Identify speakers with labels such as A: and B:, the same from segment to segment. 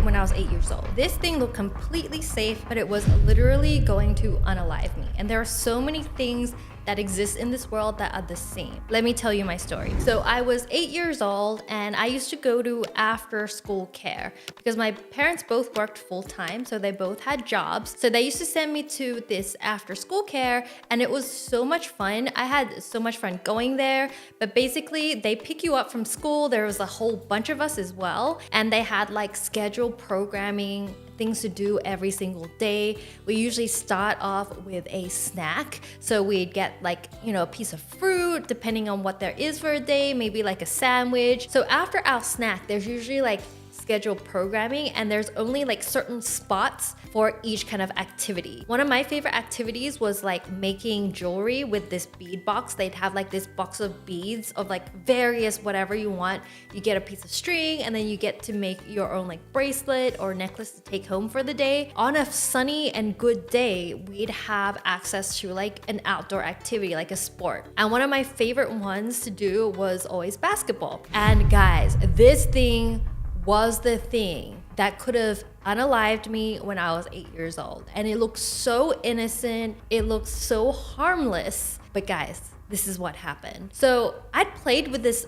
A: when I was 8 years old. This thing looked completely safe, but it was literally going to unalive me. And there are so many things that exist in this world that are the same. Let me tell you my story. So I was 8 years old and I used to go to after school care because my parents both worked full time, so they both had jobs. So they used to send me to this after school care and it was so much fun. I had so much fun going there, but basically they pick you up from school. There was a whole bunch of us as well. And they had like scheduled programming, things to do every single day. We usually start off with a snack. So we'd get like, a piece of fruit, depending on what there is for a day, maybe like a sandwich. So after our snack, there's usually like scheduled programming and there's only like certain spots for each kind of activity. One of my favorite activities was like making jewelry with this bead box. They'd have like this box of beads of like various whatever you want. You get a piece of string and then you get to make your own like bracelet or necklace to take home for the day. On a sunny and good day, we'd have access to like an outdoor activity, like a sport. And one of my favorite ones to do was always basketball. And guys, this thing was the thing that could have unalived me when I was 8 years old. And it looked so innocent, it looked so harmless. But guys, this is what happened. So I'd played with this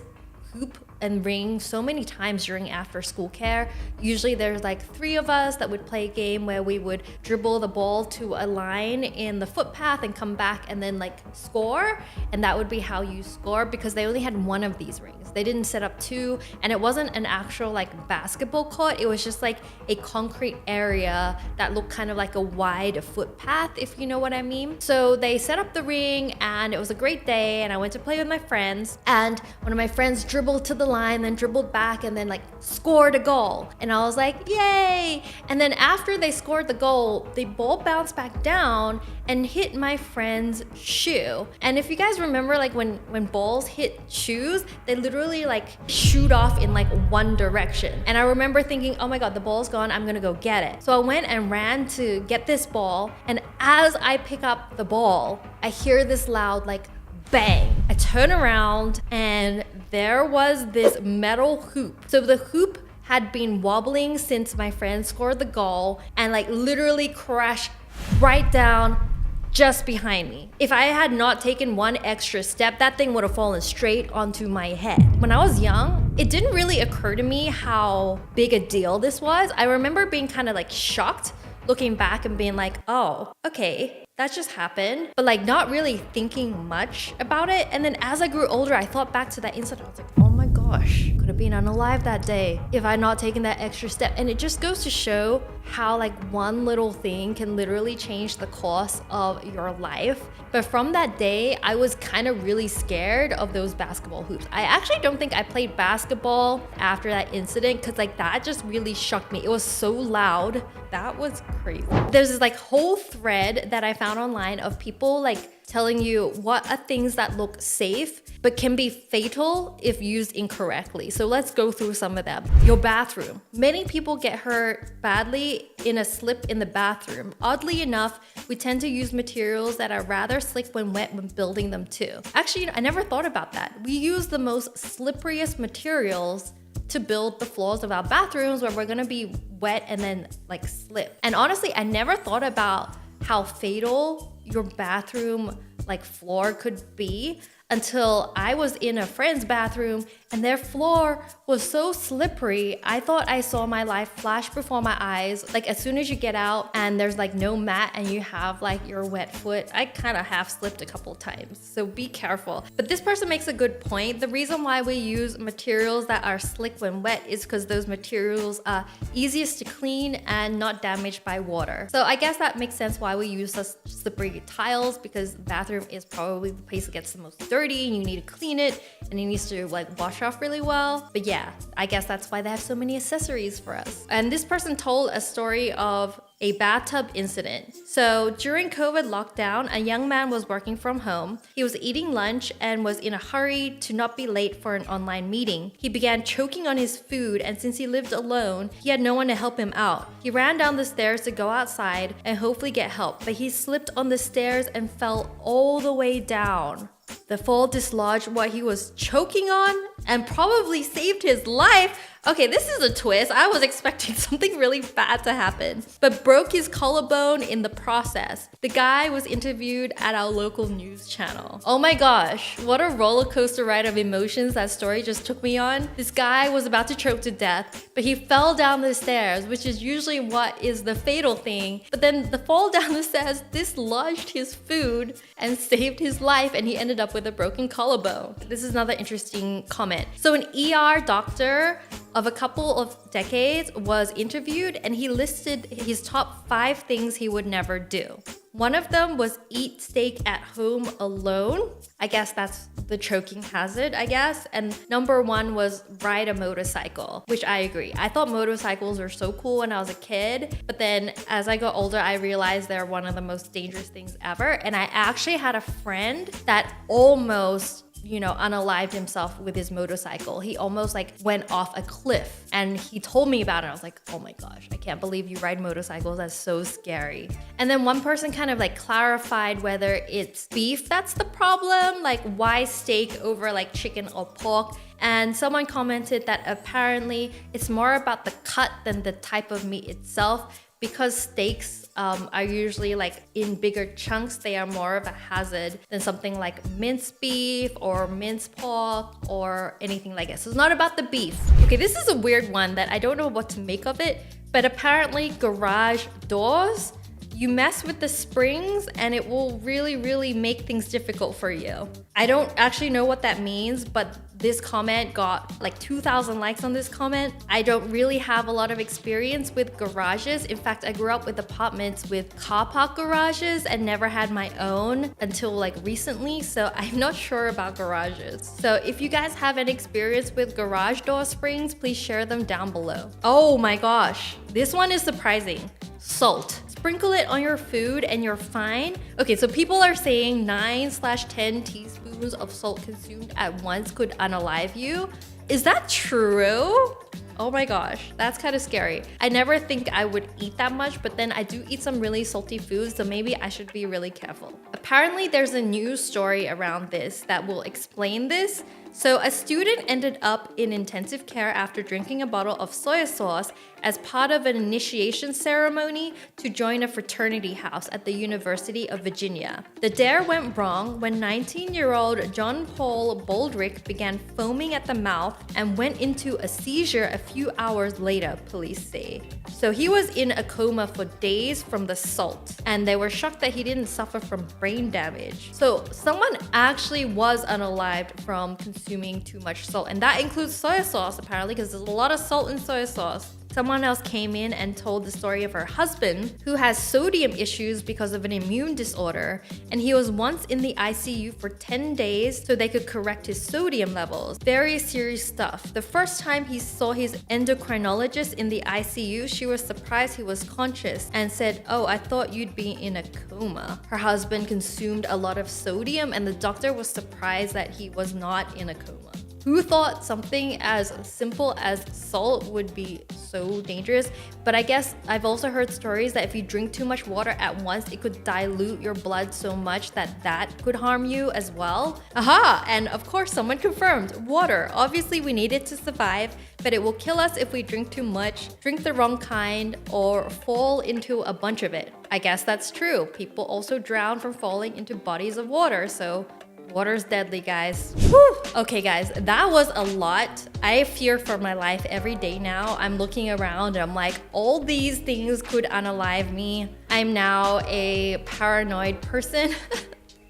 A: hoop and ring so many times during after school care. Usually there's like 3 of us that would play a game where we would dribble the ball to a line in the footpath and come back and then like score. And that would be how you score because they only had 1 of these rings. They didn't set up 2 and it wasn't an actual like basketball court. It was just like a concrete area that looked kind of like a wide footpath, if you know what I mean. So they set up the ring and it was a great day and I went to play with my friends and one of my friends dribbled to the line, then dribbled back and then like scored a goal. And I was like, yay! And then after they scored the goal, the ball bounced back down and hit my friend's shoe. And if you guys remember, like when balls hit shoes, they literally like shoot off in like one direction. And I remember thinking, oh my God, the ball's gone, I'm gonna go get it. So I went and ran to get this ball. And as I pick up the ball, I hear this loud like bang. I turn around and there was this metal hoop. So the hoop had been wobbling since my friend scored the goal and like literally crashed right down just behind me. If I had not taken one extra step, that thing would have fallen straight onto my head. When I was young, it didn't really occur to me how big a deal this was. I remember being kind of like shocked, looking back and being like, oh, okay, that just happened. But like not really thinking much about it. And then as I grew older, I thought back to that incident. I was like, oh my gosh, could have been unalive that day if I had not taken that extra step. And it just goes to show how like one little thing can literally change the course of your life. But from that day, I was kind of really scared of those basketball hoops. I actually don't think I played basketball after that incident because like that just really shocked me. It was so loud. That was crazy. There's this like whole thread that I found online of people like telling you what are things that look safe but can be fatal if used incorrectly. So let's go through some of them. Your bathroom. Many people get hurt badly in a slip in the bathroom. Oddly enough, we tend to use materials that are rather slick when wet when building them too. Actually, I never thought about that. We use the most slipperiest materials to build the floors of our bathrooms where we're gonna be wet and then like slip. And honestly, I never thought about how fatal your bathroom like floor could be until I was in a friend's bathroom and their floor was so slippery. I thought I saw my life flash before my eyes. Like as soon as you get out and there's like no mat and you have like your wet foot, I kind of half slipped a couple times. So be careful. But this person makes a good point. The reason why we use materials that are slick when wet is because those materials are easiest to clean and not damaged by water. So I guess that makes sense why we use such slippery tiles, because the bathroom is probably the place that gets the most dirty and you need to clean it and it needs to like wash off really well. But yeah, I guess that's why they have so many accessories for us. And this person told a story of a bathtub incident. So during COVID lockdown, a young man was working from home. He was eating lunch and was in a hurry to not be late for an online meeting. He began choking on his food, and since he lived alone, he had no one to help him out. He ran down the stairs to go outside and hopefully get help, but he slipped on the stairs and fell all the way down. The fall dislodged what he was choking on and probably saved his life, Okay, this is a twist. I was expecting something really bad to happen, but broke his collarbone in the process. The guy was interviewed at our local news channel. Oh my gosh, what a roller coaster ride of emotions that story just took me on. This guy was about to choke to death, but he fell down the stairs, which is usually what is the fatal thing. But then the fall down the stairs dislodged his food and saved his life, and he ended up with a broken collarbone. This is another interesting comment. So an ER doctor of a couple of decades was interviewed, and he listed his top 5 things he would never do. One of them was eat steak at home alone. I guess that's the choking hazard, I guess. And number 1 was ride a motorcycle, which I agree. I thought motorcycles were so cool when I was a kid, but then as I got older, I realized they're one of the most dangerous things ever. And I actually had a friend that almost unalived himself with his motorcycle. He almost went off a cliff, and he told me about it. I was like, oh my gosh, I can't believe you ride motorcycles. That's so scary. And then one person kind of clarified whether it's beef that's the problem, why steak over chicken or pork. And someone commented that apparently it's more about the cut than the type of meat itself, because steaks are usually in bigger chunks. They are more of a hazard than something like minced beef or minced pork or anything like that. So it's not about the beef. Okay, this is a weird one that I don't know what to make of it, but apparently garage doors, you mess with the springs and it will really, really make things difficult for you. I don't actually know what that means, but this comment got 2,000 likes on this comment. I don't really have a lot of experience with garages. In fact, I grew up with apartments with car park garages and never had my own until recently. So I'm not sure about garages. So if you guys have any experience with garage door springs, please share them down below. Oh my gosh, this one is surprising. Salt. Sprinkle it on your food and you're fine. Okay, so people are saying 9/10 teaspoons of salt consumed at once could unalive you. Is that true? Oh my gosh, that's kind of scary. I never think I would eat that much, but then I do eat some really salty foods, so maybe I should be really careful. Apparently, there's a news story around this that will explain this. So a student ended up in intensive care after drinking a bottle of soy sauce as part of an initiation ceremony to join a fraternity house at the University of Virginia. The dare went wrong when 19-year-old John Paul Baldrick began foaming at the mouth and went into a seizure a few hours later, police say. So he was in a coma for days from the salt, and they were shocked that he didn't suffer from brain damage. So someone actually was unalived from consuming too much salt, and that includes soy sauce apparently, because there's a lot of salt in soy sauce. Someone else came in and told the story of her husband, who has sodium issues because of an immune disorder, and he was once in the ICU for 10 days so they could correct his sodium levels. Very serious stuff. The first time he saw his endocrinologist in the ICU, she was surprised he was conscious and said, "Oh, I thought you'd be in a coma." Her husband consumed a lot of sodium, and the doctor was surprised that he was not in a coma. Who thought something as simple as salt would be so dangerous? But I guess I've also heard stories that if you drink too much water at once, it could dilute your blood so much that that could harm you as well. Aha! And of course, someone confirmed water. Obviously, we need it to survive, but it will kill us if we drink too much, drink the wrong kind, or fall into a bunch of it. I guess that's true. People also drown from falling into bodies of water, so water's deadly, guys. Whew. Okay, guys, that was a lot. I fear for my life every day now. I'm looking around and I'm like, all these things could unalive me. I'm now a paranoid person.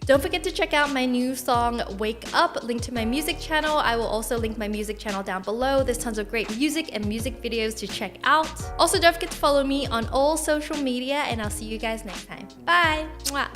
A: Don't forget to check out my new song, Wake Up, linked to my music channel. I will also link my music channel down below. There's tons of great music and music videos to check out. Also, don't forget to follow me on all social media, and I'll see you guys next time. Bye! Mwah.